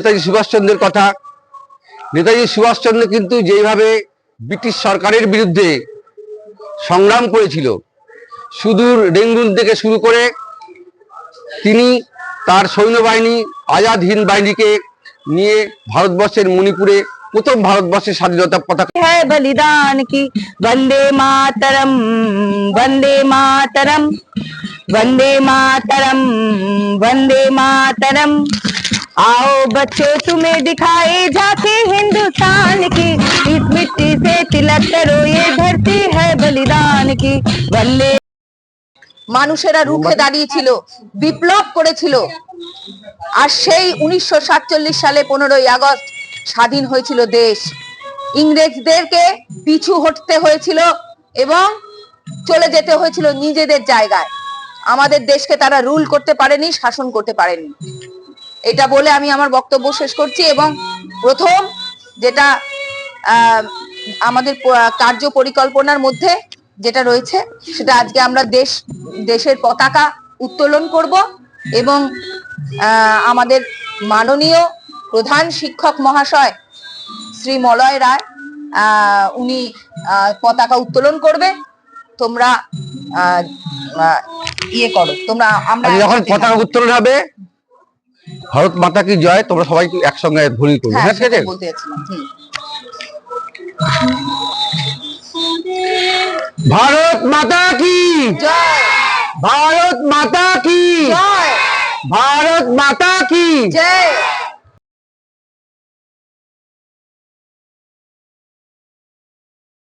নেতাজি সুভাষচন্দ্রের কথা। নেতাজি সুভাষচন্দ্র কিন্তু যেভাবে ব্রিটিশ সরকারের বিরুদ্ধে সংগ্রাম করেছিল, সুদূর রেঙ্গুন থেকে শুরু করে তিনি তার সৈন্যবাহিনী আজাদ হিন্দ বাহিনীকে নিয়ে ভারতবর্ষের মণিপুরে প্রথম ভারতবর্ষের স্বাধীনতা পতাকা है बलिदान की। वंदे मातरम, वंदे मातरम, वंदे मातरम, वंदे मातरम। आओ बच्चों तुम्हें दिखाए झांकी हिंदुस्तान की, इस मिट्टी से तिलक करो ये धरती है बलिदान की। वंदे। মানুষেরা রুখে দাঁড়িয়েছিল, বিপ্লব করেছিল, আর সেই 1947 সালে 15ই আগস্ট স্বাধীন হয়েছিল দেশ। ইংরেজদেরকে পিছু হটতে হয়েছিল এবং চলে যেতে হয়েছিল নিজেদের জায়গায়। আমাদের দেশকে তারা রুল করতে পারেনি, শাসন করতে পারেনি। এটা বলে আমি আমার বক্তব্য শেষ করছি। এবং প্রথম যেটা আমাদের কার্য পরিকল্পনার মধ্যে যেটা রয়েছে, সেটা আজকে আমরা দেশের পতাকা উত্তোলন করব এবং আমাদের মাননীয় প্রধান শিক্ষক মহাশয় শ্রী মলয় রায় উনি পতাকা উত্তোলন করবে। তোমরা ইয়ে করো, তোমরা আমরা যখন পতাকা উত্তোলন হবে, ভারত মাতা কি জয়, তোমরা সবাই একসঙ্গে ধ্বনি করবে। হ্যাঁ, সেটা বলতে যাচ্ছিলাম। ভারত মাতা কি জয়, ভারত মাতা কি জয়, ভারত মাতা কি জয়।